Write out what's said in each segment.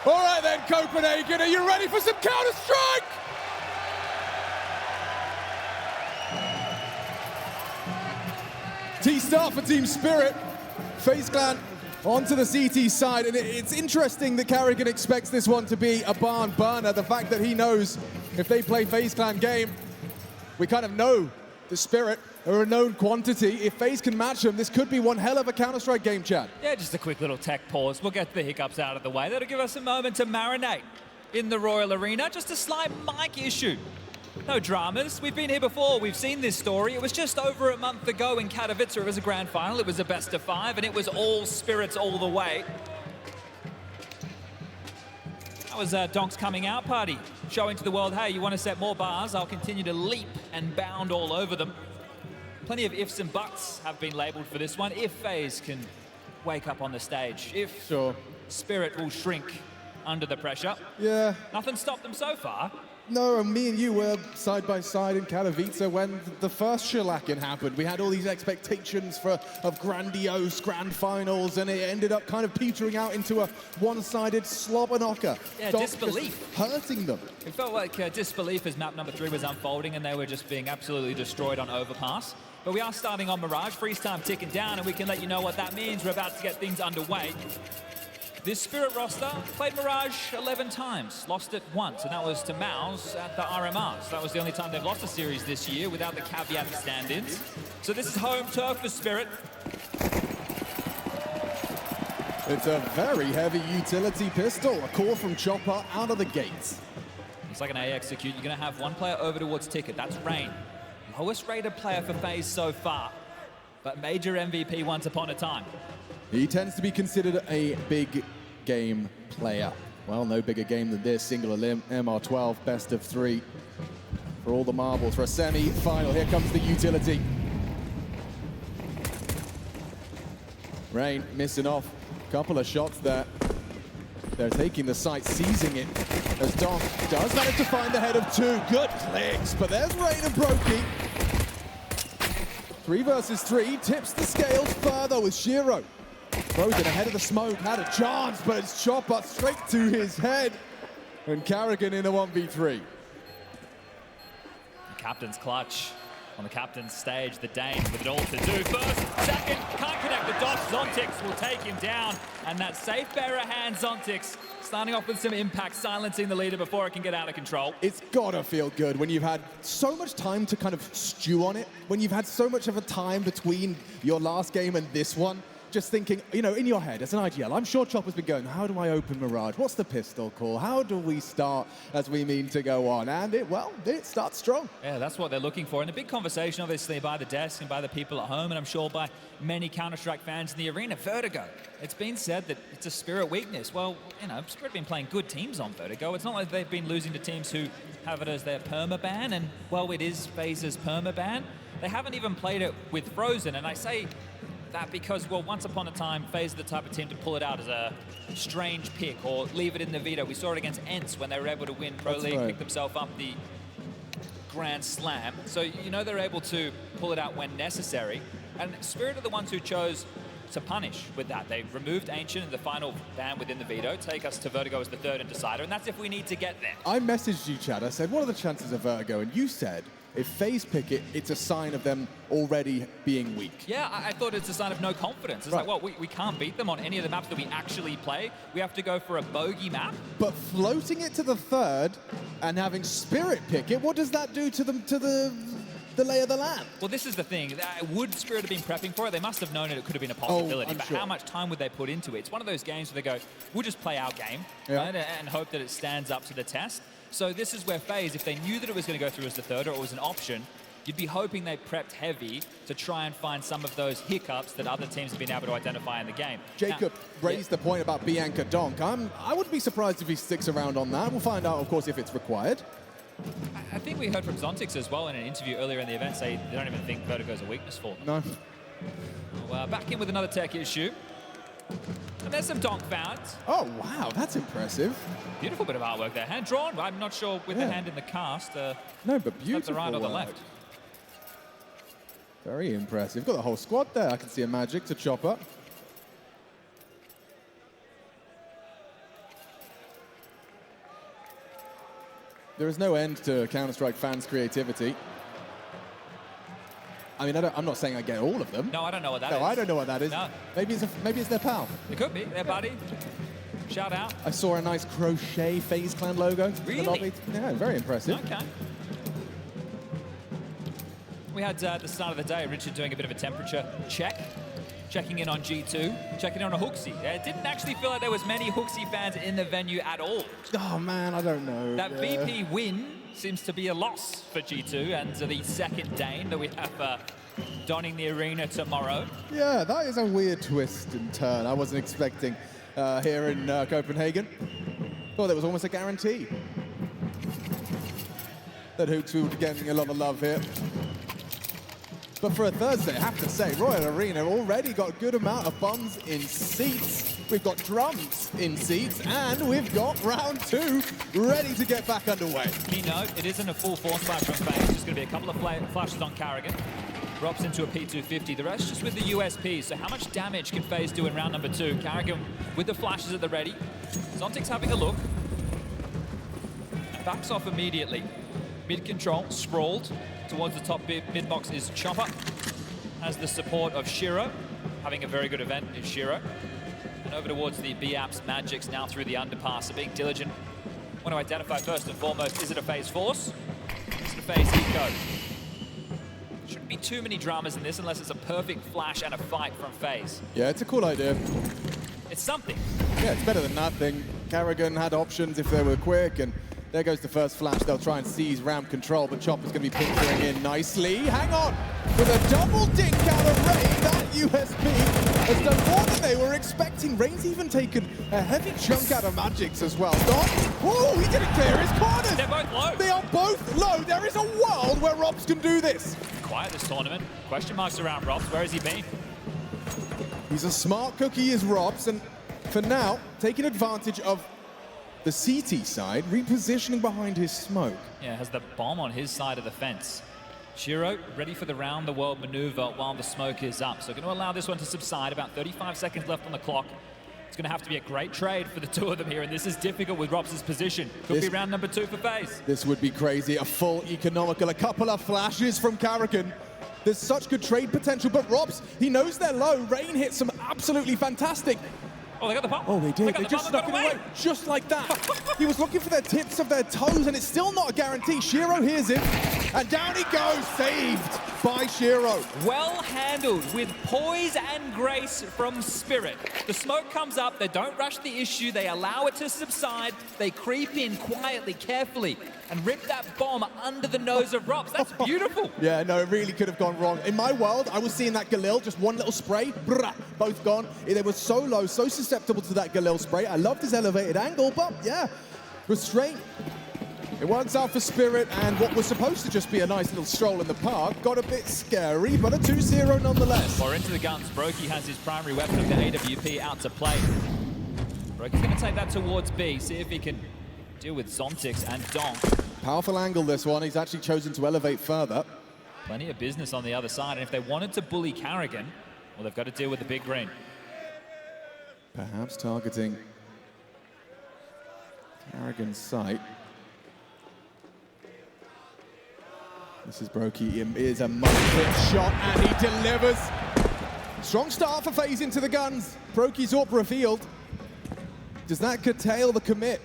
All right then, Copenhagen, are you ready for some Counter-Strike? T-start for Team Spirit. FaZe Clan onto the CT side, and it's interesting that Carrigan expects this one to be a barn burner. The fact that he knows if they play FaZe Clan game, we kind of know the Spirit are a known quantity. If FaZe can match them, this could be one hell of a Counter-Strike game, Chad. Yeah, just a quick little tech pause. We'll get the hiccups out of the way. That'll give us a moment to marinate in the Royal Arena. Just a slight mic issue. No dramas. We've been here before. We've seen this story. It was just over a month ago in Katowice. It was a grand final. It was a best of 5, and it was all Spirits all the way. That was Donk's coming out party, showing to the world, hey, you want to set more bars? I'll continue to leap and bound all over them. Plenty of ifs and buts have been labeled for this one. If FaZe can wake up on the stage, if Spirit will shrink under the pressure. Yeah. Nothing stopped them so far. No, and me and you were side by side in Katowice when the first shellacking happened. We had all these expectations of grandiose grand finals, and it ended up kind of petering out into a one-sided slobber knocker. Yeah, disbelief. Hurting them. It felt like disbelief as map number 3 was unfolding, and they were just being absolutely destroyed on Overpass. But we are starting on Mirage. Freeze time ticking down, and we can let you know what that means. We're about to get things underway. This Spirit roster played Mirage 11 times, lost it once, and that was to Mouse at the RMRs. That was the only time they've lost a series this year without the caveat of stand-ins. So this is home turf for Spirit. It's a very heavy utility pistol, a call from Chopper out of the gates. It's like an A execute. You're going to have one player over towards Ticket. That's Rain. Lowest rated player for FaZe so far, but major MVP once upon a time. He tends to be considered a big game player. Well, no bigger game than this. Single elim, MR12, best of 3. For all the marbles for a semi-final. Here comes the utility. Rain missing off. Couple of shots there. They're taking the site, seizing it. As Don does manage to find the head of 2. Good clicks, but there's Rain and Brokey. 3 versus 3, tips the scales further with Shiro. Frozen ahead of the smoke, had a chance, but it's Chopper straight to his head. And Carrigan in a 1v3. The captain's clutch on the captain's stage. The Dane with it all to do. First, second, can't connect the dots. Zontix will take him down. And that safe bearer hand, Zontix, starting off with some impact, silencing the leader before it can get out of control. It's gotta feel good when you've had so much time to kind of stew on it, when you've had so much of a time between your last game and this one. Just thinking, you know, in your head, as an IGL, I'm sure Chopper's been going, how do I open Mirage? What's the pistol call? How do we start as we mean to go on? And it starts strong. Yeah, that's what they're looking for. And a big conversation, obviously, by the desk and by the people at home, and I'm sure by many Counter-Strike fans in the arena. Vertigo. It's been said that it's a Spirit weakness. Well, you know, Spirit have been playing good teams on Vertigo. It's not like they've been losing to teams who have it as their permaban, and, well, it is FaZe's permaban. They haven't even played it with Frozen, and I say that because, well, once upon a time, FaZe are the type of team to pull it out as a strange pick or leave it in the veto. We saw it against Ents when they were able to win Pro League, pick themselves up the Grand Slam. So, you know, they're able to pull it out when necessary. And Spirit are the ones who chose to punish with that. They removed Ancient in the final ban within the veto, take us to Vertigo as the 3rd and decider, and that's if we need to get there. I messaged you, Chad. I said, what are the chances of Vertigo? And you said, if FaZe pick it, it's a sign of them already being weak. Yeah, I thought it's a sign of no confidence. It's like, well, we can't beat them on any of the maps that we actually play. We have to go for a bogey map. But floating it to the 3rd and having Spirit pick it, what does that do to them, to the lay of the land? Well, this is the thing. Would Spirit have been prepping for it? They must have known it could have been a possibility. But how much time would they put into it? It's one of those games where they go, we'll just play our game, right, and hope that it stands up to the test. So this is where FaZe, if they knew that it was going to go through as the 3rd or it was an option, you'd be hoping they prepped heavy to try and find some of those hiccups that other teams have been able to identify in the game. Jacob raised the point about Bianca Donk. I wouldn't be surprised if he sticks around on that. We'll find out, of course, if it's required. I think we heard from Zontix as well in an interview earlier in the event say they don't even think Vertigo's a weakness for them. No. Well, back in with another tech issue. And there's some donk found. Oh, wow, that's impressive. Beautiful bit of artwork there. Hand drawn. I'm not sure with the hand in the cast. No, but beautiful. The right or the left. Very impressive. Got the whole squad there. I can see a magic to Chopper. There is no end to Counter-Strike fans' creativity. I mean, I'm not saying I get all of them. No, I don't know what that is. No, I don't know what that is. No. Maybe it's their pal. It could be, their buddy. Shout out. I saw a nice crochet FaZe Clan logo Really? in the lobby. Yeah, very impressive. Okay. We had at the start of the day, Richard doing a bit of a temperature check, checking in on G2, checking in on a Hooksy. It didn't actually feel like there was many Hooksy fans in the venue at all. Oh man, I don't know. That VP win seems to be a loss for G2 and the second Dane that we have donning the arena tomorrow. Yeah, that is a weird twist and turn. I wasn't expecting here in Copenhagen. Thought it was almost a guarantee that Hooks would be getting a lot of love here. But for a Thursday, I have to say, Royal Arena already got a good amount of bombs in seats. We've got drums in seats, and we've got round 2 ready to get back underway. Key note, it isn't a full force flash from FaZe. It's just going to be a couple of flashes on Carrigan. Drops into a P250. The rest just with the USP. So how much damage can FaZe do in round number 2? Carrigan with the flashes at the ready. Zontic's having a look. And backs off immediately. Mid control, sprawled. Towards the top mid box is Chopper. Has the support of Shiro. Having a very good event is Shiro. And over towards the B-Apps, Magic's now through the underpass. So being diligent. Want to identify first and foremost, is it a FaZe Force? Is it a FaZe Eco? Shouldn't be too many dramas in this unless it's a perfect flash and a fight from FaZe. Yeah, it's a cool idea. It's something. Yeah, it's better than nothing. Carrigan had options if they were quick, and there goes the first flash. They'll try and seize ramp control, but Chopper's going to be picturing in nicely. Hang on! With a double dink out of Rain, that USP has done more than they were expecting. Rain's even taken a heavy chunk out of Magic's as well. Oh, he didn't clear his corners! They're both low. They are both low. There is a world where Robs can do this. Quiet this tournament. Question marks around Robs. Where has he been? He's a smart cookie, is Robs, and for now, taking advantage of the CT side, repositioning behind his smoke. Yeah, has the bomb on his side of the fence. Shiro ready for the round-the-world maneuver while the smoke is up. So going to allow this one to subside. About 35 seconds left on the clock. It's going to have to be a great trade for the two of them here, and this is difficult with Robs' position. Could be round number 2 for FaZe. This would be crazy. A full economical, a couple of flashes from Carrigan. There's such good trade potential, but Robs, he knows they're low. Rain hits some absolutely fantastic. Oh, they got the bomb. Oh, they did. They just snuck snuck it away. Just like that. He was looking for the tips of their toes, and it's still not a guarantee. Shiro hears him, and down he goes. Saved by Shiro. Well handled with poise and grace from Spirit. The smoke comes up. They don't rush the issue. They allow it to subside. They creep in quietly, carefully, and rip that bomb under the nose of Robs. That's beautiful. Yeah, no, it really could have gone wrong. In my world, I was seeing that Galil, just one little spray, brah, both gone. They were so low, so susceptible to that Galil spray. I loved his elevated angle, but yeah, restraint. It works out for Spirit, and what was supposed to just be a nice little stroll in the park got a bit scary, but a 2-0 nonetheless. Or into the guns. Brokey has his primary weapon of the AWP out to play. Brokey's going to take that towards B, see if he can deal with Zontix and Donk. Powerful angle, this one. He's actually chosen to elevate further. Plenty of business on the other side, and if they wanted to bully Carrigan, well, they've got to deal with the big green. Perhaps targeting Carrigan's sight. This is Brokey. It is a must-hit shot, and he delivers. Strong start for FaZe into the guns. Brokey's AWP revealed. Does that curtail the commit?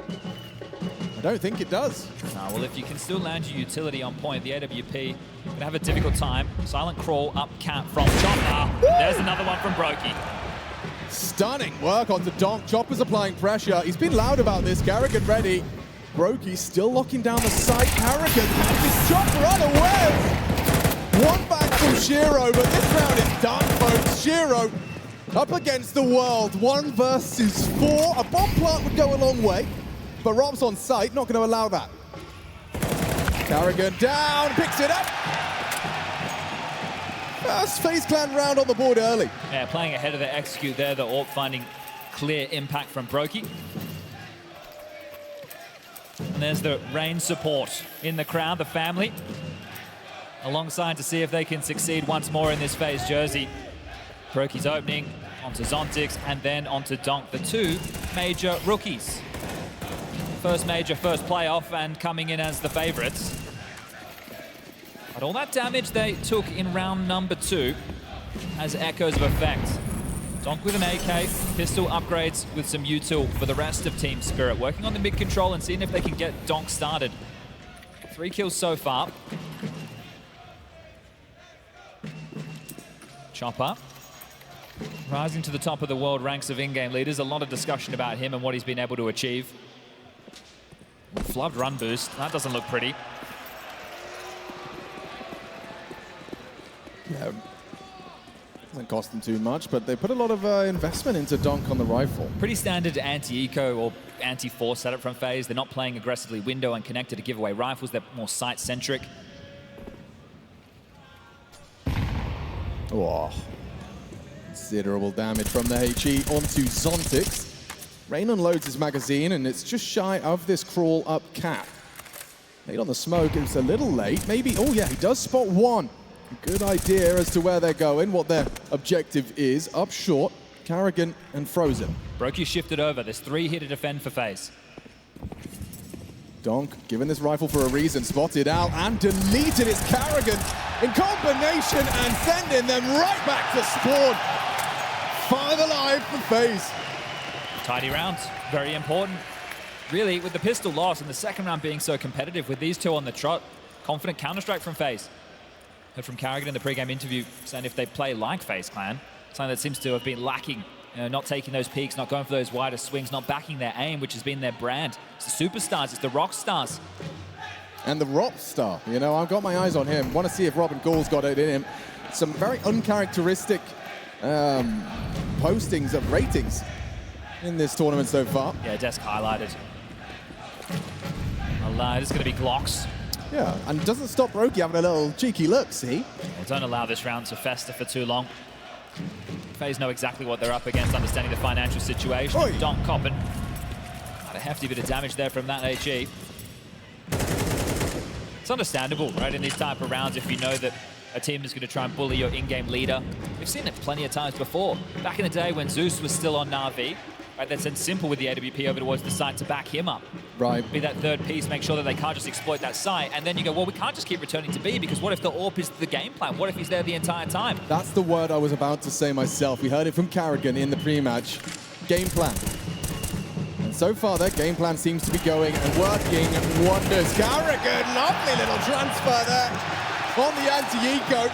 I don't think it does. Well, if you can still land your utility on point, the AWP gonna have a difficult time. Silent crawl up cap from Chopper. There's another one from Brokey. Stunning work onto Donk. Chopper's applying pressure. He's been loud about this. Carrigan ready. Brokey still locking down the side. Carrigan catches Chopper unawares. One back from Shiro, but this round is done, folks. Shiro up against the world. 1 versus 4. A bomb plant would go a long way, but Rob's on site, not going to allow that. Carrigan down, picks it up. First FaZe Clan round on the board early. Yeah, playing ahead of the execute there, the AWP finding clear impact from Brokey. And there's the Rain support in the crowd, the family, alongside to see if they can succeed once more in this FaZe jersey. Brokey's opening onto Zontix and then onto Donk, the 2 major rookies. First major, first playoff, and coming in as the favorites. But all that damage they took in round number 2 has echoes of effect. Donk with an AK, pistol upgrades with some util for the rest of Team Spirit, working on the mid control and seeing if they can get Donk started. 3 kills so far. Chopper, rising to the top of the world ranks of in-game leaders. A lot of discussion about him and what he's been able to achieve. Flubbed run boost, that doesn't look pretty. Yeah, doesn't cost them too much, but they put a lot of investment into Donk on the rifle. Pretty standard anti-eco or anti-force setup from FaZe. They're not playing aggressively window and connected to give away rifles. They're more sight-centric. Oh, considerable damage from the HE onto Zontix. Rain unloads his magazine, and it's just shy of this crawl up cap. Late on the smoke, it's a little late. Maybe, oh yeah, he does spot one. Good idea as to where they're going, what their objective is. Up short, Carrigan and Frozen. Brokey shifted over. There's 3 here to defend for FaZe. Donk, given this rifle for a reason, spotted out and deleted. It's Carrigan in combination and sending them right back to spawn. 5 alive for FaZe. Tidy rounds, very important. Really, with the pistol loss and the second round being so competitive, with these 2 on the trot, confident counter-strike from FaZe. Heard from Carrigan in the pre-game interview saying if they play like FaZe Clan, something that seems to have been lacking, you know, not taking those peaks, not going for those wider swings, not backing their aim, which has been their brand. It's the superstars, it's the rock stars. And the rock star, you know, I've got my eyes on him. Want to see if Robin Gall's got it in him. Some very uncharacteristic postings of ratings in this tournament so far. Yeah, desk highlighted. It's going to be Glocks. Yeah, and doesn't stop Brokey having a little cheeky look, see? Well, don't allow this round to fester for too long. FaZe know exactly what they're up against, understanding the financial situation. Oi. Donk Coppen had a hefty bit of damage there from that HE. It's understandable, right, in these type of rounds, if you know that a team is going to try and bully your in-game leader. We've seen it plenty of times before. Back in the day when Zeus was still on Na'Vi, right, they'd send Simple with the AWP over towards the site to back him up. Right. Be that third piece, make sure that they can't just exploit that site. And then you go, well, we can't just keep returning to B, because what if the AWP is the game plan? What if he's there the entire time? That's the word I was about to say myself. We heard it from Carrigan in the pre-match. Game plan. And so far, their game plan seems to be going and working wonders. Carrigan, lovely little transfer there on the anti-eco.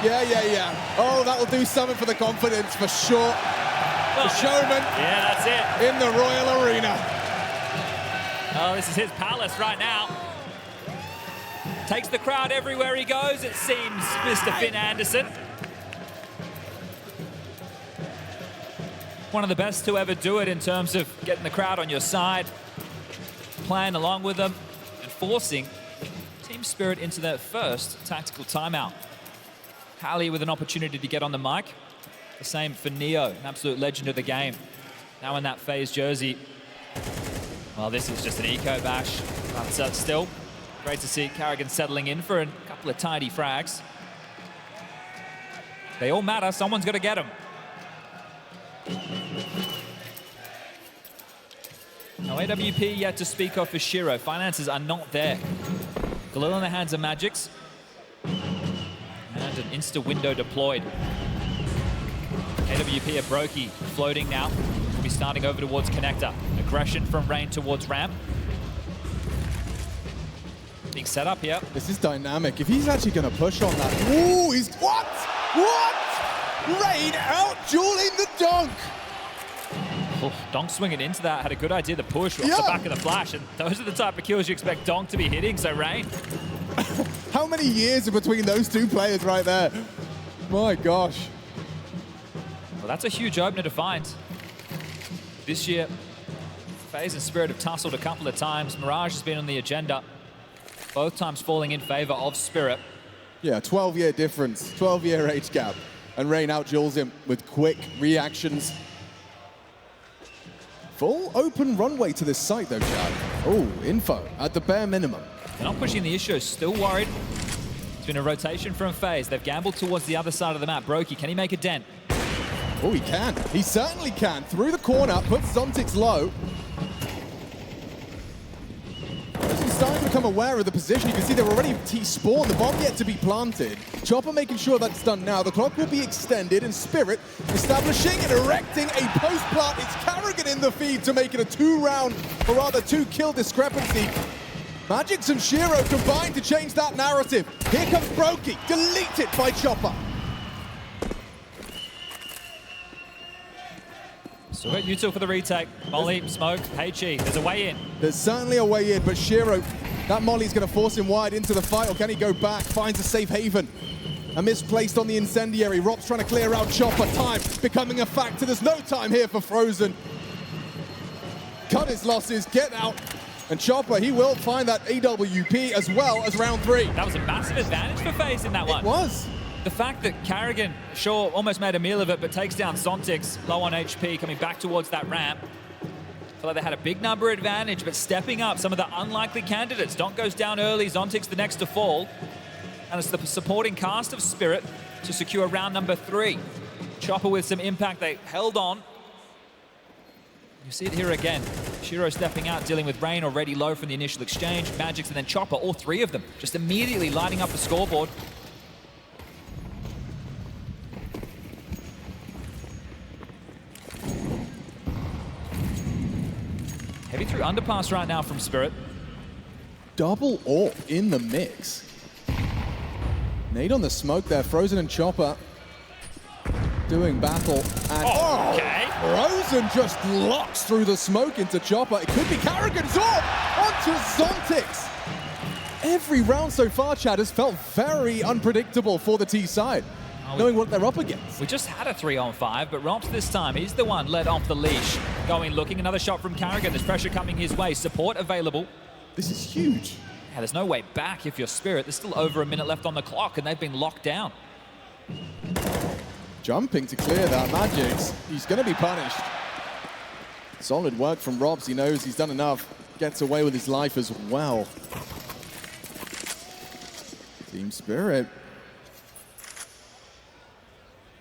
Yeah. Oh, that will do something for the confidence for sure. The showman. Yeah, that's it. In the Royal Arena. Oh, this is his palace right now. Takes the crowd everywhere he goes, it seems, Mr. Finn Anderson. One of the best to ever do it in terms of getting the crowd on your side, playing along with them, and forcing Team Spirit into their first tactical timeout. Hallie with an opportunity to get on the mic. The same for Neo, an absolute legend of the game. Now in that FaZe jersey. Well, this is just an eco bash, but still, great to see Carrigan settling in for a couple of tidy frags. They all matter, someone's got to get them. No AWP yet to speak of for Shiro. Finances are not there. Galil in the hands of Magix. And an insta window deployed. AWP at Brokey, floating now. Will be starting over towards Connector. Aggression from Rain towards ramp. Big setup here. This is dynamic. If he's actually going to push on that. Ooh, he's... What? Rain out dueling the Donk. Oh, Donk swinging into that, had a good idea to push off the back of the flash, and those are the type of kills you expect Donk to be hitting, so Rain. How many years are between those two players right there? My gosh. Well, that's a huge opener to find. This year, FaZe and Spirit have tussled a couple of times. Mirage has been on the agenda, both times falling in favor of Spirit. Yeah, 12-year difference, 12-year age gap. And Rain out-duels him with quick reactions. Full open runway to this site, though, Chad. Oh, info at the bare minimum. They're not pushing the issue, still worried. It's been a rotation from FaZe. They've gambled towards the other side of the map. Brokey, can he make a dent? Oh, he can. He certainly can. Through the corner, puts Zontix low. become aware of the position. You can see they're already T-spawned, the bomb yet to be planted. Chopper making sure that's done now. The clock will be extended, and Spirit establishing and erecting a post-plant. It's Carrigan in the feed to make it a 2-round, or rather 2-kill discrepancy. Magix and Shiro combined to change that narrative. Here comes Brokey, deleted by Chopper. So got U2 for the retake. Molly, smoke, HE. There's a way in. There's certainly a way in, but Shiro, that Molly's going to force him wide into the fight, or can he go back? Finds a safe haven. A misplaced on the incendiary. Rob's trying to clear out Chopper. Time becoming a factor. There's no time here for Frozen. Cut his losses, get out. And Chopper, he will find that AWP as well as round 3. That was a massive advantage for FaZe in that one. It was. The fact that Carrigan, sure, almost made a meal of it, but takes down Zontix, low on HP, coming back towards that ramp. I feel like they had a big number advantage, but stepping up some of the unlikely candidates. Donk goes down early, Zontix the next to fall. And it's the supporting cast of Spirit to secure round number 3. Chopper with some impact, they held on. You see it here again. Shiro stepping out, dealing with Rain already low from the initial exchange. Magix and then Chopper, all 3 of them, just immediately lighting up the scoreboard. Heavy through underpass right now from Spirit. Double AWP in the mix. Nade on the smoke there, Frozen and Chopper doing battle. And okay. Frozen just locks through the smoke into Chopper. It could be Carrigan's AWP onto Zontix. Every round so far, Chad, has felt very unpredictable for the T side, knowing what they're up against. We just had a 3-on-5, but Romps this time, he's the one let off the leash. Going, looking, another shot from Carrigan. There's pressure coming his way. Support available. This is huge. Yeah, there's no way back if you're Spirit. There's still over a minute left on the clock, and they've been locked down. Jumping to clear that. Magix, he's going to be punished. Solid work from Robs. He knows he's done enough. Gets away with his life as well. Team Spirit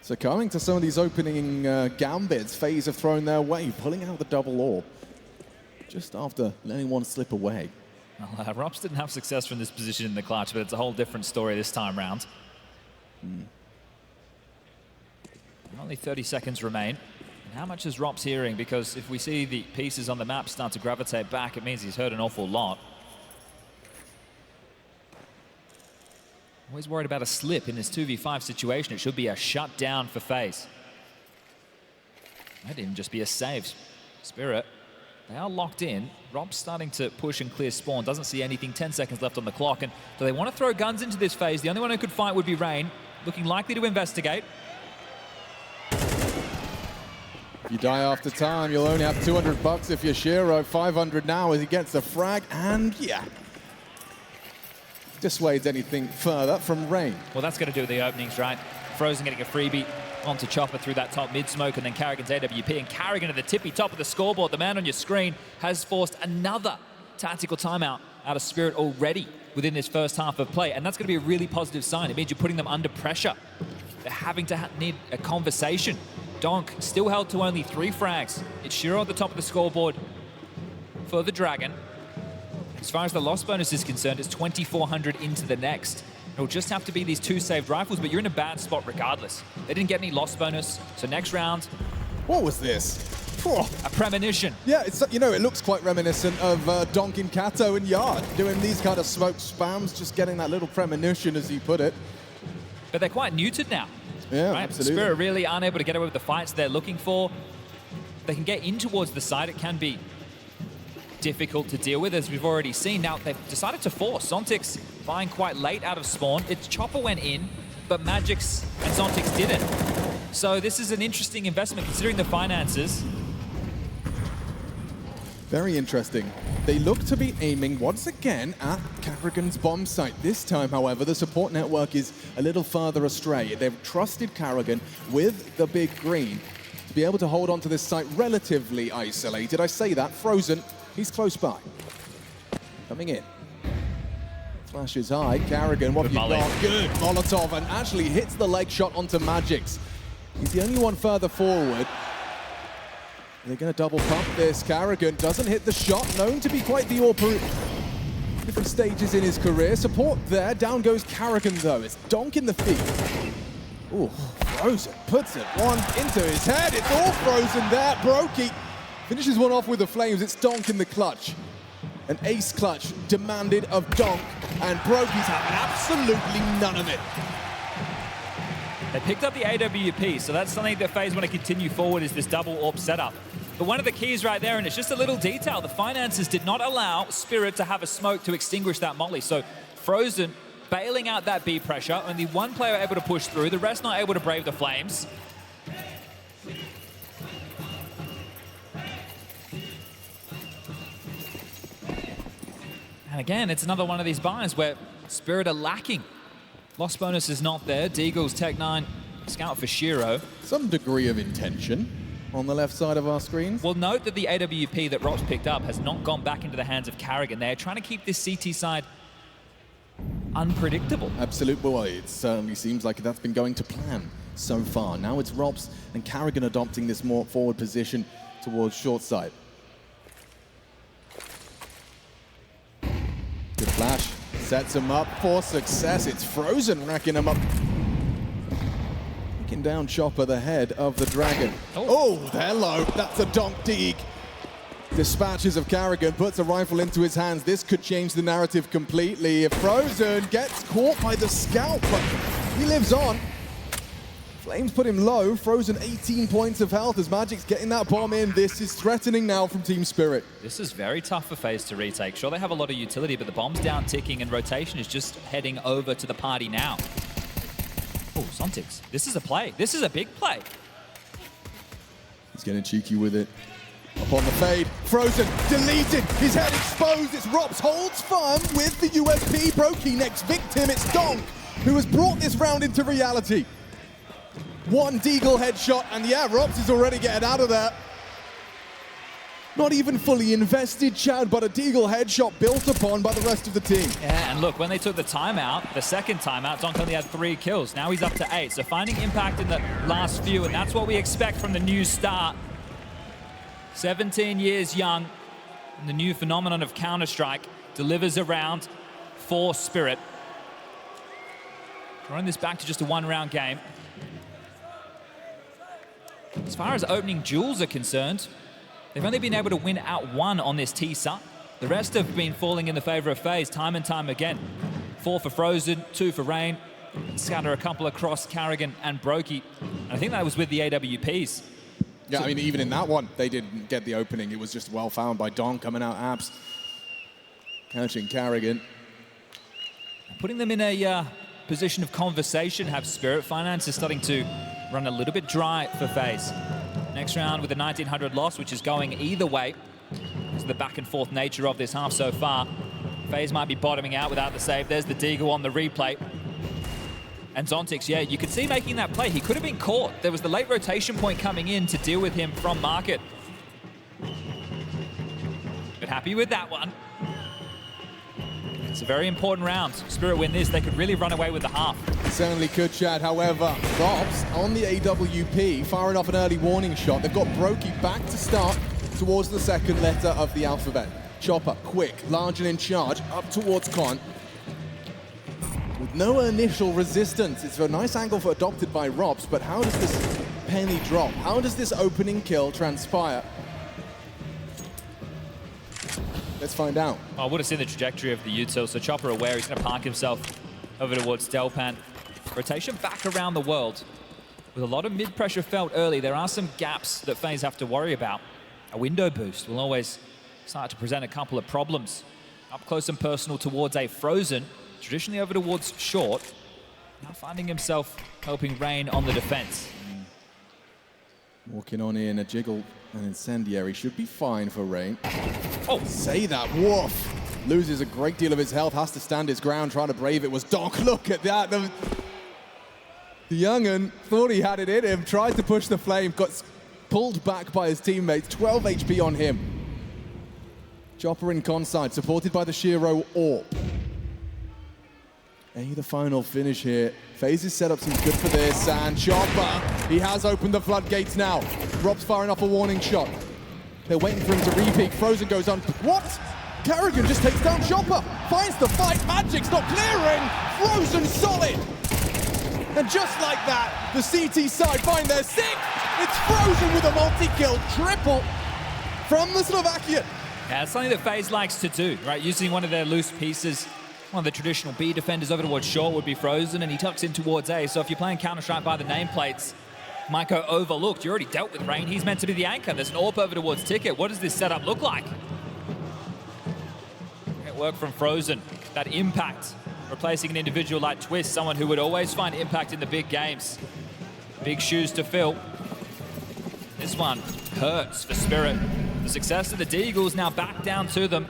succumbing to some of these opening gambits FaZe have thrown their way, pulling out the double AWP just after letting one slip away. Well, Robs didn't have success from this position in the clutch, but it's a whole different story this time round. Only 30 seconds remain. And how much is Robs hearing? Because if we see the pieces on the map start to gravitate back, it means he's heard an awful lot. Always worried about a slip in this 2v5 situation. It should be a shutdown for FaZe. Might even just be a save. Spirit, they are locked in. Rob's starting to push and clear spawn. Doesn't see anything. 10 seconds left on the clock. And do they want to throw guns into this FaZe? The only one who could fight would be Rain. Looking likely to investigate. If you die after time, you'll only have $200 if you're Shiro. 500 now as he gets the frag. And yeah, dissuades anything further from Rain. Well, that's going to do the openings, right? Frozen getting a freebie onto Chopper through that top mid-smoke, and then Carrigan's AWP, and Carrigan at the tippy top of the scoreboard. The man on your screen has forced another tactical timeout out of Spirit already within this first half of play, and that's going to be a really positive sign. It means you're putting them under pressure. They're having to need a conversation. Donk still held to only 3 frags. It's Shiro at the top of the scoreboard for the Dragon. As far as the loss bonus is concerned, it's 2,400 into the next. It'll just have to be these 2 saved rifles, but you're in a bad spot regardless. They didn't get any loss bonus, so next round... What was this? A premonition. Yeah, it's, you know, it looks quite reminiscent of Donk in Kato and Yard, doing these kind of smoke spams, just getting that little premonition, as you put it. But they're quite neutered now. Yeah, right? absolutely. Spirit really aren't able to get away with the fights they're looking for. They can get in towards the side. It can be difficult to deal with, as we've already seen. Now, they've decided to force. Zontix buying quite late out of spawn. Its Chopper went in, but Magix and Zontix didn't. So this is an interesting investment, considering the finances. Very interesting. They look to be aiming once again at Carrigan's bomb site. This time, however, the support network is a little further astray. They've trusted Carrigan with the big green to be able to hold on to this site relatively isolated. I say that. Frozen, he's close by. Coming in. Flashes high. Carrigan, what have you got? Good Molotov, and actually hits the leg shot onto Magix. He's the only one further forward. They're going to double pump this. Carrigan doesn't hit the shot, known to be quite the different stages in his career. Support there. Down goes Carrigan, though. It's Donk in the feed. Ooh, Frozen puts it one into his head. It's all Frozen there. Brokey finishes one off with the flames. It's Donk in the clutch. An ace clutch demanded of Donk, and Brokey's having absolutely none of it. They picked up the AWP, so that's something that FaZe want to continue forward, is this double AWP setup. But one of the keys right there, and it's just a little detail, the finances did not allow Spirit to have a smoke to extinguish that molly. So Frozen bailing out that B pressure, only one player able to push through, the rest not able to brave the flames. And again, it's another one of these buys where Spirit are lacking. Loss bonus is not there. Deagle's Tech9 scout for Shiro. Some degree of intention on the left side of our screens. Well, note that the AWP that Rops picked up has not gone back into the hands of Carrigan. They're trying to keep this CT side unpredictable. Absolutely. Well, it certainly seems like that's been going to plan so far. Now it's Rops and Carrigan adopting this more forward position towards short side. Good flash. Sets him up for success. It's Frozen racking him up. Taking down Chopper, the head of the Dragon. Oh, hello. That's a Donk Deeg. Dispatches of Carrigan, puts a rifle into his hands. This could change the narrative completely. If Frozen gets caught by the scout, but he lives on. Flames put him low. Frozen 18 points of health as Magic's getting that bomb in. This is threatening now from Team Spirit. This is very tough for FaZe to retake. Sure, they have a lot of utility, but the bomb's down ticking and rotation is just heading over to the party now. Oh, Zontix. This is a play. This is a big play. He's getting cheeky with it. Upon the fade, Frozen deleted, his head exposed. It's Rops holds firm with the USP. Brokey next victim. It's Donk who has brought this round into reality. One Deagle headshot, and yeah, Rops is already getting out of there. Not even fully invested, Chad, but a Deagle headshot built upon by the rest of the team. Yeah, and look, when they took the timeout, the second timeout, Donk only had 3 kills. Now he's up to 8, so finding impact in the last few, and that's what we expect from the new star. 17 years young, and the new phenomenon of Counter-Strike delivers a round for Spirit. Throwing this back to just a 1-round game. As far as opening duels are concerned, they've only been able to win out 1 on this T-Sub. The rest have been falling in the favor of FaZe time and time again. 4 for Frozen, 2 for Rain, scatter a couple across Carrigan and Brokey. And I think that was with the AWPs. Yeah, I mean, even in that one, they didn't get the opening. It was just well found by Donk coming out abs. Catching Carrigan. Putting them in a position of conversation, have Spirit. Finance is starting to run a little bit dry for FaZe. Next round with a 1900 loss, which is going either way. It's the back and forth nature of this half so far. FaZe might be bottoming out without the save. There's the Deagle on the replay. And Zontix, yeah, you could see making that play. He could have been caught. There was the late rotation point coming in to deal with him from market. But happy with that one. It's a very important round. Spirit win this, they could really run away with the half. Certainly could, Chad. However, Rops on the AWP, firing off an early warning shot. They've got Brokey back to start towards the second letter of the alphabet. Chopper, quick, large and in charge, up towards Con. With no initial resistance. It's a nice angle for adopted by Rops, but how does this penny drop? How does this opening kill transpire? Let's find out. I would have seen the trajectory of the util, so Chopper aware he's going to park himself over towards Delpan. Rotation back around the world. With a lot of mid-pressure felt early, there are some gaps that FaZe have to worry about. A window boost will always start to present a couple of problems. Up close and personal towards a Frozen, traditionally over towards short. Now finding himself helping Rain on the defense. Walking on in, a jiggle, an incendiary should be fine for Rain. Oh, say that, woof. Loses a great deal of his health, has to stand his ground, trying to brave it was Donk. Look at that. The young'un thought he had it in him, tried to push the flame, got pulled back by his teammates, 12 HP on him. Chopper in con side, supported by the Shiro AWP. The final finish here. FaZe's setup seems good for this, and Chopper, he has opened the floodgates now. Rob's firing off a warning shot. They're waiting for him to repeat. Frozen goes on. What? Carrigan just takes down Chopper, finds the fight, Magic's not clearing, Frozen solid. And just like that, the CT side find their sixth. It's Frozen with a multi-kill, triple from the Slovakian. Yeah, it's something that FaZe likes to do, right? Using one of their loose pieces, one of the traditional B defenders over towards short would be Frozen, and he tucks in towards A. So if you're playing Counter-Strike by the nameplates, might go overlooked. You already dealt with Rain. He's meant to be the anchor. There's an AWP over towards Ticket. What does this setup look like? Great work from Frozen. That impact, replacing an individual like Twist, someone who would always find impact in the big games. Big shoes to fill. This one hurts for Spirit. The success of the Deagles now back down to them.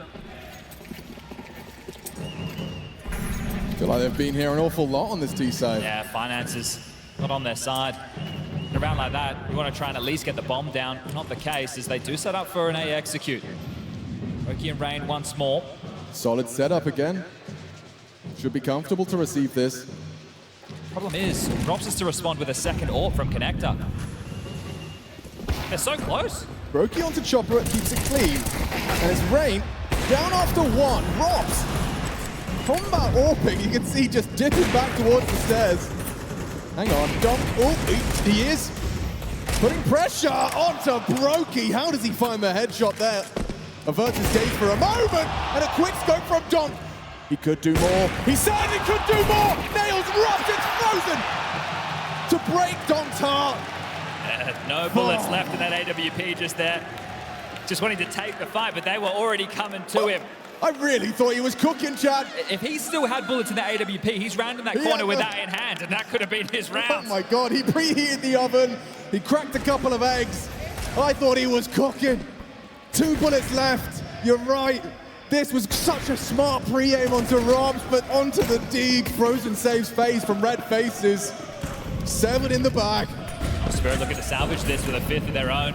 I feel like they've been here an awful lot on this T side. Yeah, finances not on their side. In a round like that, we want to try and at least get the bomb down. Not the case, as they do set up for an A execute. Roki and Rain once more. Solid setup again. Should be comfortable to receive this. Problem is, Rops is to respond with a second AWP from Connector. They're so close. Roki onto Chopper, it keeps it clean. And it's Rain down after one. Rops, combat AWPing, you can see just dipping back towards the stairs. Hang on, Dom, oh, he is putting pressure onto Brokey. How does he find the headshot there? Averts his gaze for a moment, and a quick scope from Donk. He could do more. He certainly could do more. Nails Rops, it's Frozen to break Donk's heart. No bullets left in that AWP just there. Just wanting to take the fight, but they were already coming to him. I really thought he was cooking, Chad. If he still had bullets in that AWP, he's rounding that corner with that in hand, and that could have been his round. Oh my God, he preheated the oven. He cracked a couple of eggs. I thought he was cooking. 2 bullets left. You're right. This was such a smart pre-aim onto Robs, but onto the Deeg. Frozen saves FaZe from red faces. 7 in the bag. Spirit looking to salvage this with a 5th of their own.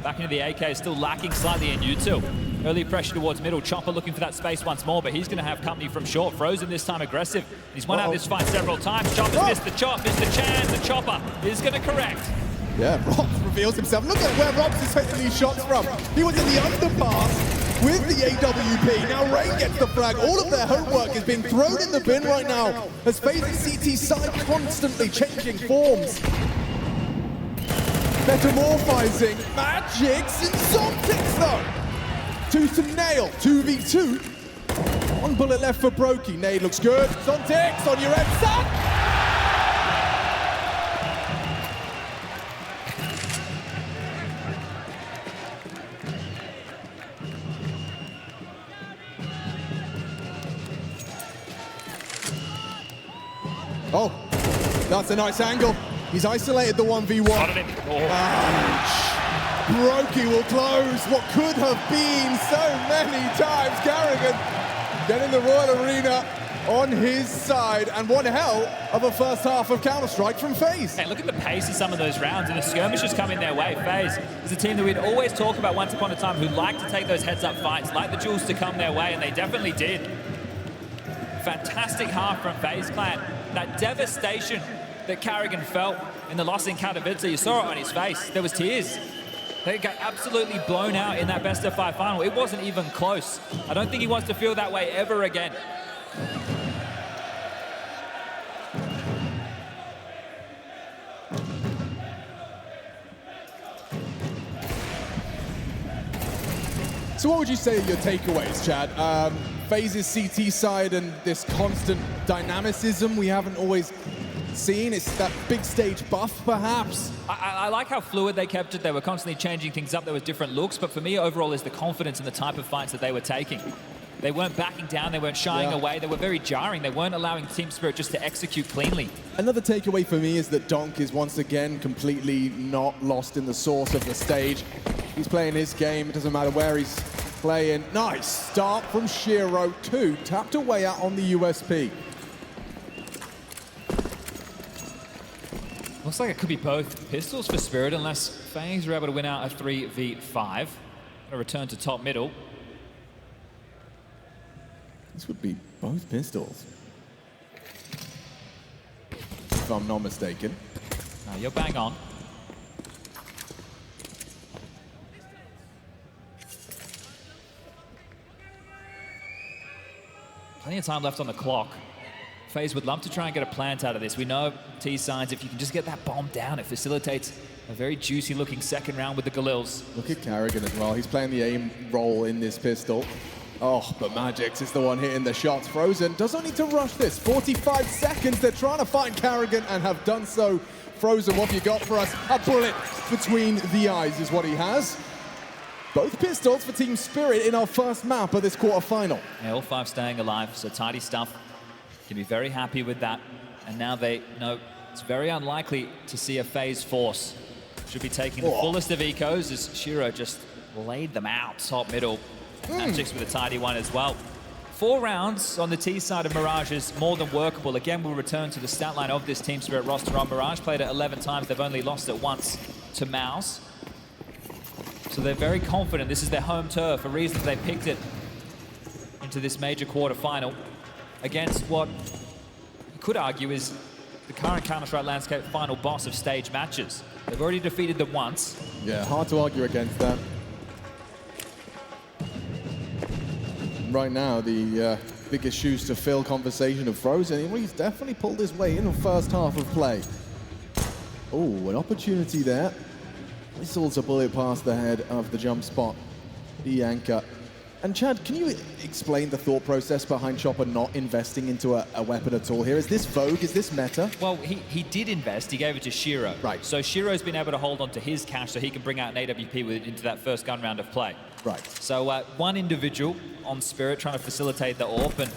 Back into the AK, still lacking slightly in U2. Early pressure towards middle. Chopper looking for that space once more, but he's going to have company from short. Frozen this time aggressive. He's won out this fight several times. Chopper's missed the chop. It's the chance. The Chopper is going to correct. Yeah, Robs reveals himself. Look at where Robs is taking these shots from. He was in the underpass with the AWP. Now Rain gets the flag. All of their homework is being thrown in the bin right now as FaZe's CT side constantly changing forms. Metamorphizing Magics and Zontics though. 2 to Nail, 2v2. 1 bullet left for Brokey. Nade looks good. Zontics on your end, son! Oh, that's a nice angle. He's isolated the 1v1. Ouch. Brokey will close what could have been so many times. Carrigan getting the Royal Arena on his side, and one hell of a first half of Counter-Strike from FaZe. Hey, look at the pace of some of those rounds, and the skirmishes coming their way. FaZe is a team that we'd always talk about once upon a time who like to take those heads-up fights, like the duels to come their way, and they definitely did. Fantastic half from FaZe Clan. That devastation that Carrigan felt in the loss in Katowice, you saw it on his face. There was tears. They got absolutely blown out in that best-of-5 final. It wasn't even close. I don't think he wants to feel that way ever again. So what would you say are your takeaways, Chad? FaZe's CT side and this constant dynamicism we haven't always seen. It's that big stage buff, perhaps. I like how fluid they kept it. They were constantly changing things up. There was different looks, but for me, overall, is the confidence in the type of fights that they were taking. They weren't backing down. They weren't shying away. They were very jarring. They weren't allowing Team Spirit just to execute cleanly. Another takeaway for me is that Donk is once again completely not lost in the source of the stage. He's playing his game. It doesn't matter where he's playing. Nice start from Shiro. 2 tapped away out on the USP. Looks like it could be both pistols for Spirit unless FaZe are able to win out a 3v5. A return to top middle. This would be both pistols, if I'm not mistaken. No, you're bang on. Plenty of time left on the clock. FaZe would love to try and get a plant out of this. We know T-Signs, if you can just get that bomb down, it facilitates a very juicy looking second round with the Galils. Look at Carrigan as well. He's playing the aim role in this pistol. Oh, but Magix is the one hitting the shots. Frozen doesn't need to rush this. 45 seconds. They're trying to find Carrigan and have done so. Frozen, what have you got for us? A bullet between the eyes is what he has. Both pistols for Team Spirit in our first map of this quarterfinal. Yeah, all 5 staying alive, so tidy stuff. Can be very happy with that. And now they know it's very unlikely to see a FaZe force. Should be taking the fullest of ecos as Shiro just laid them out top middle. Magix with a tidy one as well. 4 rounds on the T side of Mirage is more than workable. Again, we'll return to the stat line of this Team Spirit roster on Mirage. Played it 11 times. They've only lost it once to Mouse. So they're very confident. This is their home turf, a reason they picked it into this major quarterfinal against what you could argue is the current Counter-Strike landscape final boss of stage matches. They've already defeated them once. Yeah, hard to argue against that. Right now, the biggest shoes to fill conversation of Frozen. He's definitely pulled his way in the first half of play. Oh, an opportunity there. Whistles a bullet past the head of the jump spot, the anchor. And Chad, can you explain the thought process behind Chopper not investing into a weapon at all here? Is this Vogue? Is this meta? Well, he did invest. He gave it to Shiro. Right. So Shiro's been able to hold on to his cash so he can bring out an AWP into that first gun round of play. Right. So one individual on Spirit trying to facilitate the AWP, and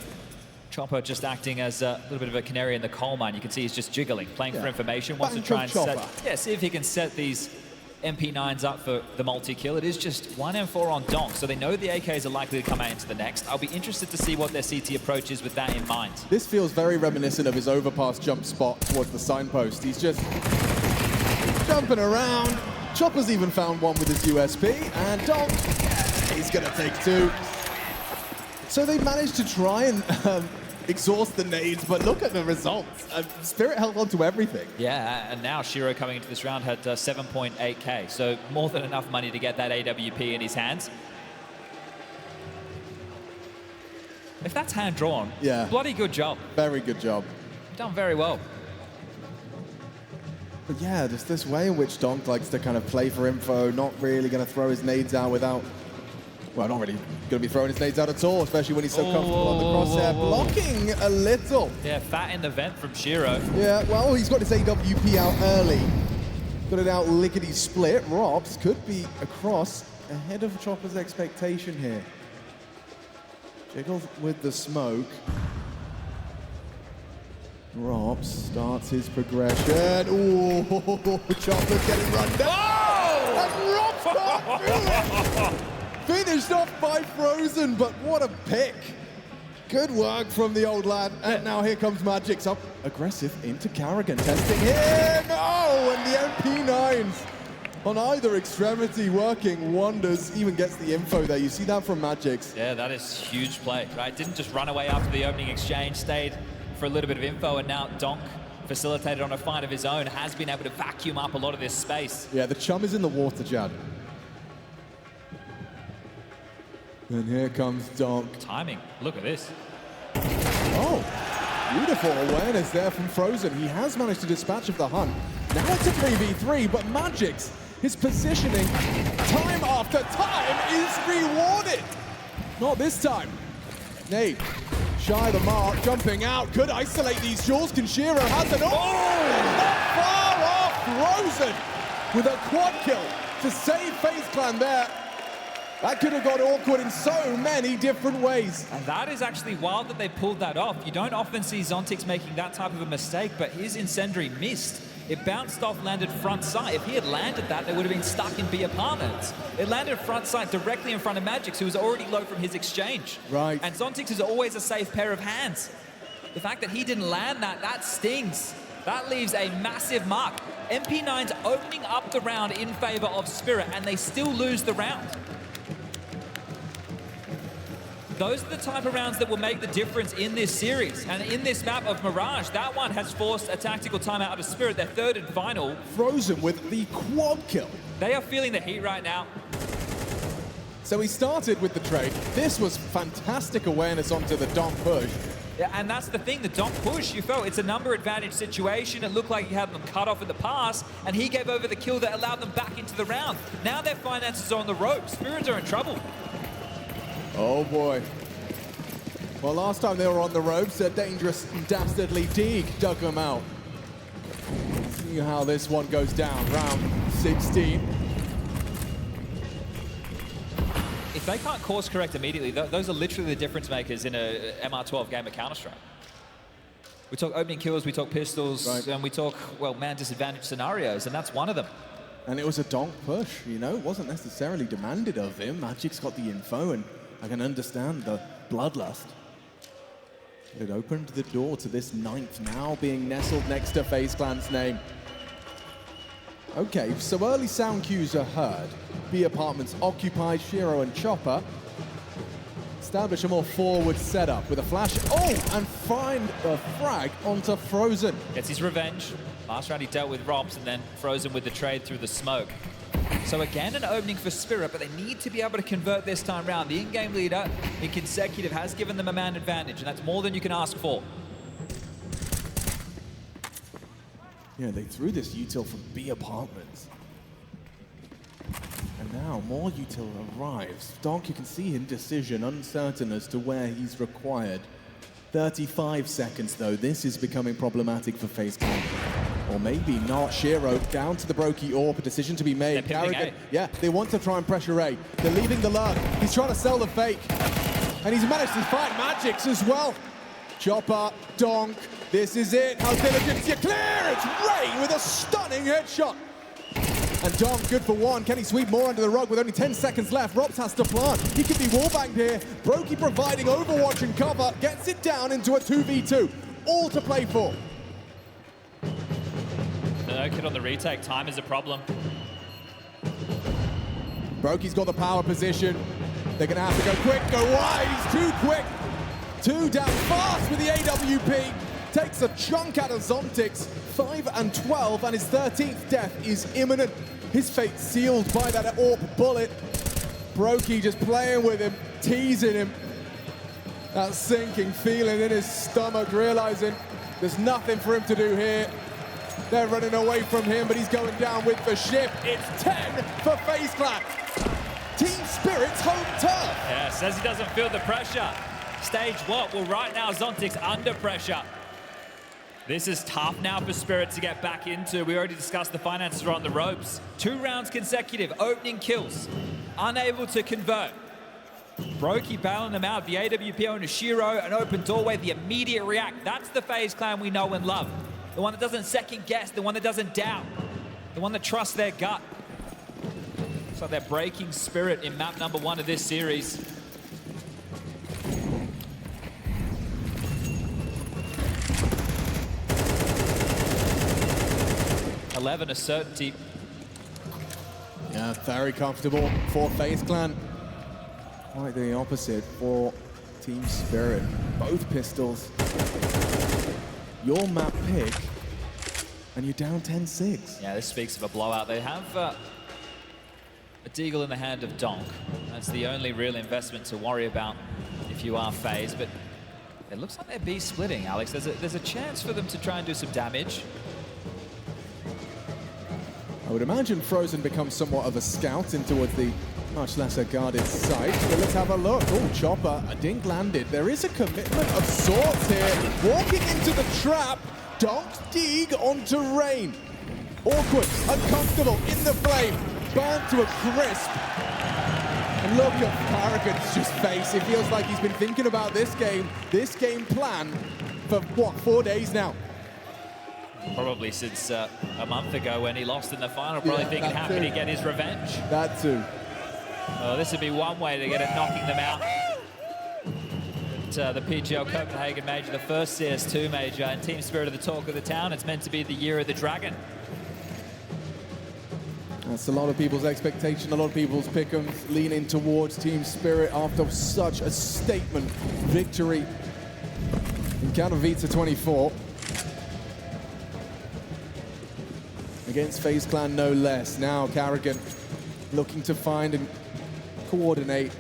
Chopper just acting as a little bit of a canary in the coal mine. You can see he's just jiggling, playing for information. Wants to try and see if he can set these MP9s up for the multi-kill. It is just 1 M4 on Donk, so they know the AKs are likely to come out into the next. I'll be interested to see what their CT approach is with that in mind. This feels very reminiscent of his overpass jump spot towards the signpost. He's just jumping around. Chopper's even found one with his USP, and Donk, he's gonna take 2. So they managed to try and exhaust the nades, but look at the results. Spirit held on to everything. Yeah, and now Shiro coming into this round had 7.8k, so more than enough money to get that AWP in his hands. If that's hand-drawn, yeah, bloody good job. Very good job. Done very well. But yeah, just this way in which Donk likes to kind of play for info, not really going to throw his nades out without... Well, not really going to be throwing his nades out at all, especially when he's so comfortable on the crosshair. Blocking a little. Yeah, fat in the vent from Shiro. Yeah, well, he's got his AWP out early. Got it out lickety-split. Robs could be across ahead of Chopper's expectation here. Jiggled with the smoke. Robs starts his progression. Ooh, Chopper's getting run down. Oh! And Robs can't do it! Finished off by Frozen, but what a pick. Good work from the old lad. And now here comes Magix up aggressive into Carrigan, testing him. Oh, and the MP9s on either extremity working wonders. Even gets the info there. You see that from Magix. Yeah, that is huge play, right? Didn't just run away after the opening exchange, stayed for a little bit of info, and now Donk, facilitated on a fight of his own, has been able to vacuum up a lot of this space. Yeah, the chum is in the water, Jad. And here comes Donk. Timing, look at this. Oh, beautiful awareness there from Frozen. He has managed to dispatch of the hunt. Now it's a 3v3, but Magix, his positioning, time after time, is rewarded. Not this time. Nate, shy of the mark, jumping out, could isolate these shores. Shiro has an not far off Frozen with a quad kill to save FaZe Clan there. That could have got awkward in so many different ways. And that is actually wild that they pulled that off. You don't often see Zontix making that type of a mistake, but his incendiary missed. It bounced off, landed front sight. If he had landed that, they would have been stuck in B apartments. It landed front sight directly in front of Magix, who was already low from his exchange. Right. And Zontix is always a safe pair of hands. The fact that he didn't land that stings. That leaves a massive mark. MP9's opening up the round in favor of Spirit, and they still lose the round. Those are the type of rounds that will make the difference in this series. And in this map of Mirage, that one has forced a tactical timeout out of Spirit, their third and final. Frozen with the quad kill. They are feeling the heat right now. So he started with the trade. This was fantastic awareness onto the donk push. Yeah, and that's the thing, the donk push, you felt it's a number advantage situation. It looked like he had them cut off in the pass, and he gave over the kill that allowed them back into the round. Now their finances are on the ropes. Spirits are in trouble. Oh boy. Well, last time they were on the ropes, a dangerous and dastardly Deeg dug them out. See how this one goes down, round 16. If they can't course correct immediately, those are literally the difference makers in a MR12 game of Counter-Strike. We talk opening kills, we talk pistols, right, and we talk, well, man disadvantage scenarios, and that's one of them. And it was a donk push, you know, it wasn't necessarily demanded of him. Magic's got the info, and I can understand the bloodlust. It opened the door to this 9th now being nestled next to FaZe Clan's name. Okay, so early sound cues are heard. B apartments occupied, Shiro and Chopper establish a more forward setup with a flash. Oh, and find a frag onto Frozen. Gets his revenge. Last round he dealt with Robs and then Frozen with the trade through the smoke. So again, an opening for Spirit, but they need to be able to convert this time round. The in-game leader in consecutive has given them a man advantage, and that's more than you can ask for. Yeah, they threw this util from B apartments. And now more util arrives. Donk, you can see indecision, uncertain as to where he's required. 35 seconds though, this is becoming problematic for FaZe Clan. Or maybe not. Shiro down to the Brokey AWP, a decision to be made. Carrigan, yeah, they want to try and pressure A. They're leaving the lurk. He's trying to sell the fake. And he's managed to find Magix as well. Chopper, Donk, this is it. How diligent you clear? It's Ray with a stunning headshot. And Donk good for one. Can he sweep more under the rug with only 10 seconds left? Robs has to plant. He could be wallbanged here. Brokey providing overwatch and cover. Gets it down into a 2v2. All to play for. No kid on the retake. Time is a problem. Brokey's got the power position. They're going to have to go quick, go wide. He's too quick. 2 down fast with the AWP. Takes a chunk out of Zontix. 5 and 12, and his 13th death is imminent. His fate sealed by that AWP bullet. Brokey just playing with him, teasing him. That sinking feeling in his stomach, realizing there's nothing for him to do here. They're running away from him, but he's going down with the ship. It's 10 for FaZe Clan. Team Spirit's home turf. Yeah, says he doesn't feel the pressure. Stage what? Well, right now, Zontix under pressure. This is tough now for Spirit to get back into. We already discussed the finances are on the ropes. 2 rounds consecutive, opening kills. Unable to convert. Brokey bailing them out. The AWP owner Shiro, an open doorway, the immediate react. That's the FaZe Clan we know and love. The one that doesn't second guess, the one that doesn't doubt. The one that trusts their gut. Looks like they're breaking Spirit in map number 1 of this series. A certainty. Yeah, very comfortable for FaZe Clan. Quite the opposite for Team Spirit. Both pistols. Your map pick, and you're down 10-6. Yeah, this speaks of a blowout. They have a deagle in the hand of Donk. That's the only real investment to worry about if you are FaZe, but it looks like they're B splitting, Alex. There's a chance for them to try and do some damage. I would imagine Frozen becomes somewhat of a scout in towards the much lesser guarded site. But let's have a look. Oh, Chopper, a dink landed. There is a commitment of sorts here. Walking into the trap. Donk Deeg onto Rain. Awkward, uncomfortable, in the flame. Burnt to a crisp. And look at Carrigan's just face. It feels like he's been thinking about this game plan for, what, 4 days now. Probably since a month ago when he lost in the final, probably thinking how can he get his revenge. That too. Well, this would be one way to get it, knocking them out. But, the PGL Copenhagen major, the first CS2 major, and Team Spirit are the talk of the town. It's meant to be the year of the dragon. That's a lot of people's expectation, a lot of people's pick'ems leaning towards Team Spirit after such a statement victory in Katowice 24. Against FaZe Clan, no less. Now Carrigan looking to find and coordinate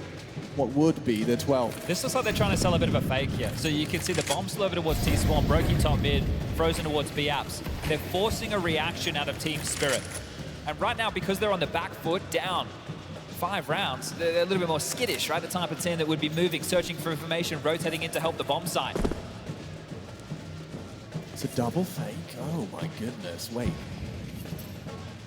what would be the 12. This looks like they're trying to sell a bit of a fake here. So you can see the bomb still over towards T-Spawn, Brokey top mid, Frozen towards B-Apps. They're forcing a reaction out of Team Spirit. And right now, because they're on the back foot, down 5 rounds, they're a little bit more skittish, right? The type of team that would be moving, searching for information, rotating in to help the bomb side. It's a double fake. Oh my goodness, wait.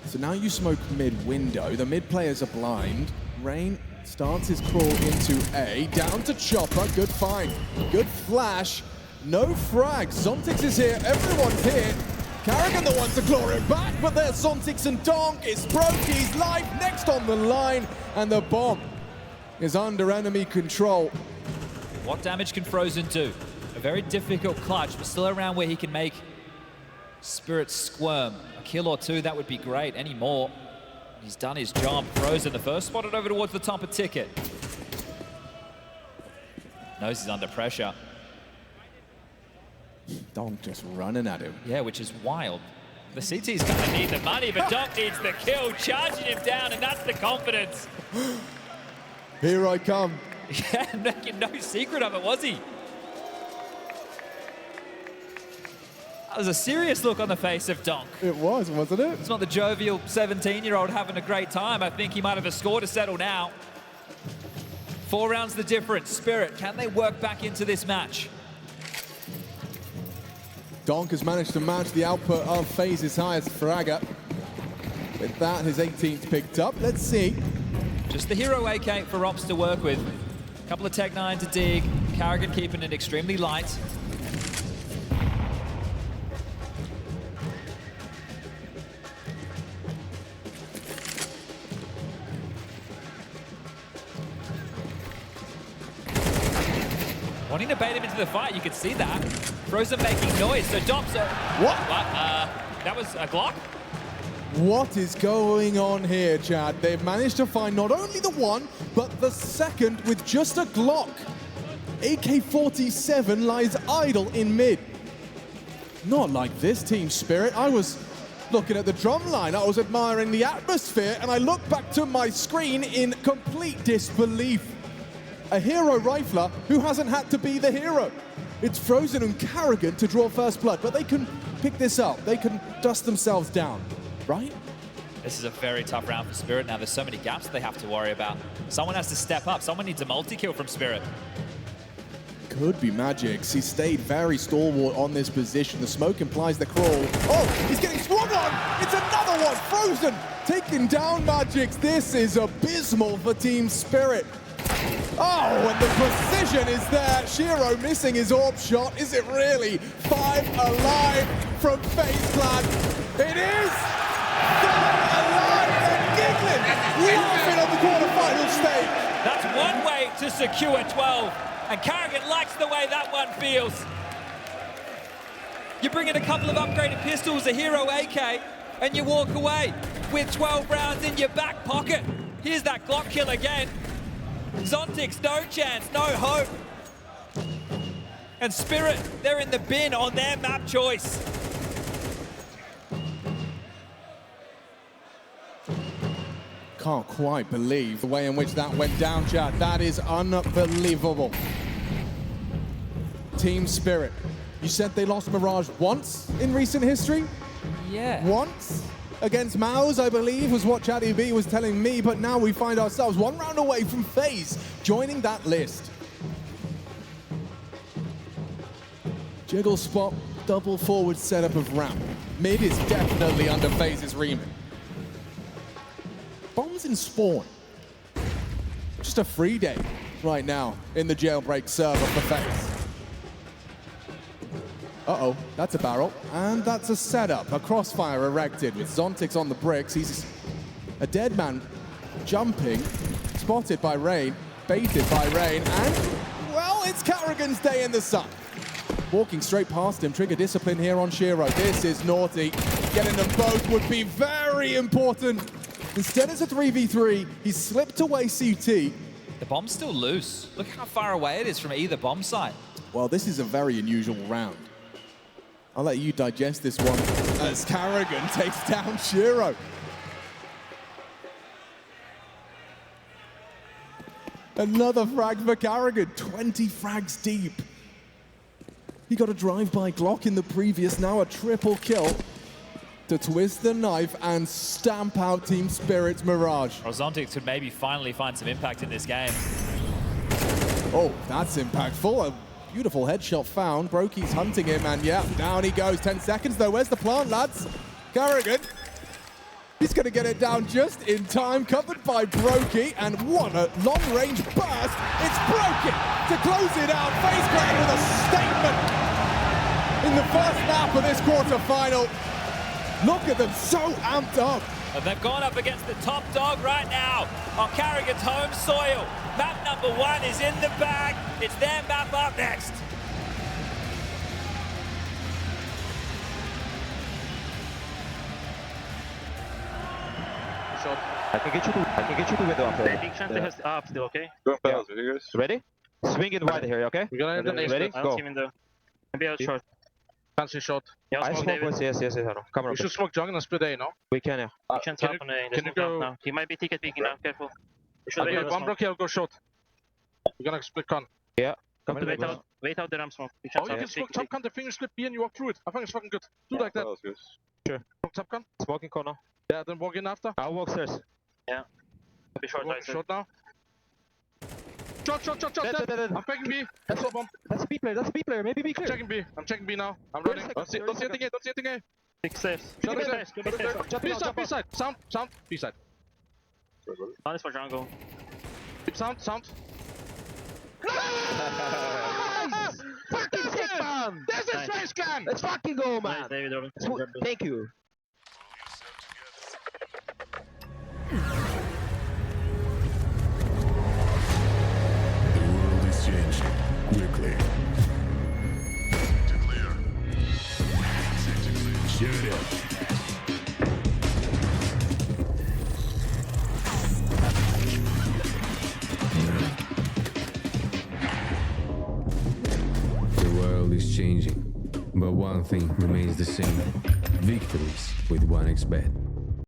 So now you smoke mid window. The mid players are blind. Rain starts his crawl into A. Down to Chopper. Good find. Good flash. No frag. Zontix is here. Everyone's here. Carrigan the one to claw it back, but there's Zontix and Donk. It's Brokey's life next on the line, and the bomb is under enemy control. What damage can Frozen do? A very difficult clutch, but still around where he can make Spirit squirm. A kill or two, that would be great. Any more, he's done his job. Frozen, the first spotted over towards the top of Ticket. Knows he's under pressure. Donk just running at him. Yeah, which is wild. The CT's gonna need the money, but Donk needs the kill, charging him down, and that's the confidence. Here I come. Yeah, making no secret of it, was he? That was a serious look on the face of Donk. It was, wasn't it? It's not the jovial 17-year-old having a great time. I think he might have a score to settle now. 4 rounds the difference. Spirit, can they work back into this match? Donk has managed to match the output of FaZe's highest fragger. With that, his 18th picked up. Let's see. Just the hero AK for Ops to work with. A couple of Tech 9 to dig. Carrigan keeping it extremely light. Wanting to bait him into the fight, you could see that. Frozen making noise, so Dops are... What? That was a Glock? What is going on here, Chad? They've managed to find not only the one, but the second with just a Glock. AK-47 lies idle in mid. Not like this, Team Spirit. I was looking at the drum line, I was admiring the atmosphere, and I looked back to my screen in complete disbelief. A hero rifler who hasn't had to be the hero. It's Frozen and Carrigan to draw first blood, but they can pick this up. They can dust themselves down, right? This is a very tough round for Spirit now. There's so many gaps they have to worry about. Someone has to step up. Someone needs a multi-kill from Spirit. Could be Magix. He stayed very stalwart on this position. The smoke implies the crawl. Oh, he's getting swung on! It's another one! Frozen taking down Magix. This is abysmal for Team Spirit. Oh, and the precision is there. Shiro missing his orb shot. Is it really? 5 alive from FaZe Clan. It is! 5 alive and giggling, laughing on the quarterfinal stage. That's one way to secure 12, and Carrigan likes the way that one feels. You bring in a couple of upgraded pistols, a hero AK, and you walk away with 12 rounds in your back pocket. Here's that Glock kill again. Zontix, no chance, no hope. And Spirit, they're in the bin on their map choice. Can't quite believe the way in which that went down, Chad. That is unbelievable. Team Spirit. You said they lost Mirage once in recent history? Yeah. Once? Against Maus, I believe, was what Chatty B was telling me, but now we find ourselves 1 round away from FaZe joining that list. Jiggle spot, double forward setup of ramp. Mid is definitely under FaZe's remit. Bombs in spawn. Just a free day right now in the jailbreak server for FaZe. Uh-oh, that's a barrel, and that's a setup, a crossfire erected with Zontix on the bricks. He's a dead man jumping, spotted by Rain, baited by Rain, and, well, it's Carrigan's day in the sun. Walking straight past him, trigger discipline here on Shiro. This is naughty. Getting them both would be very important. Instead, it's a 3v3. He's slipped away CT. The bomb's still loose. Look how far away it is from either bomb site. Well, this is a very unusual round. I'll let you digest this one as Carrigan takes down Shiro. Another frag for Carrigan, 20 frags deep. He got a drive-by Glock in the previous, now a triple kill to twist the knife and stamp out Team Spirit's Mirage. Ozontics could maybe finally find some impact in this game. Oh, that's impactful. A beautiful headshot found. Brokey's hunting him, and yeah, down he goes. 10 seconds though. Where's the plant, lads? Carrigan. He's going to get it down just in time, covered by Brokey, and what a long-range burst. It's Brokey to close it out. FaZe Clan with a statement in the first lap of this quarterfinal. Look at them, so amped up. And they've gone up against the top dog right now on Carrigan's home soil. Map number 1 is in the bag. It's their map up next. Shot. I can get you to window after. Big chance has up still, okay? Go fast, guys. Ready? Swing it wide here, okay? We're gonna end the ready? I Go. don't see window. Maybe out short. Can't see short. Yeah, I smoke smoke David. once, yes, I know. Come on, We should smoke jungle and split A, no? we can, yeah. We can't can tap on the can you smoke go- now. He might be ticket peeking now, careful. We should Okay, wait out the one smoke. block here, I'll go short. We're gonna split con. Come to Wait the out, wait out the ramp smoke. We Oh, can't you can smoke top con, the finger split B and you walk through it. I think it's fucking good. Do like that. Sure. Smoke top con. Smoking corner. Yeah, then walk in after. I'll walk stairs. be short Walk right short now. Short, dead. I'm backing B. That's all bomb. That's a B player, maybe B I'm clear. checking B now. I'm running. Don't see anything A. 6 saves. Shot is there. Good stairs. B side. Sound. B side. One is for jungle. Sound. Fucking sick, man! This is Nice. FaZe Clan! Let's fucking go, man! Nice, David. Robin. Thank you. The world is changing quickly. Shoot it. The world is changing, but one thing remains the same. Victories with 1xBet.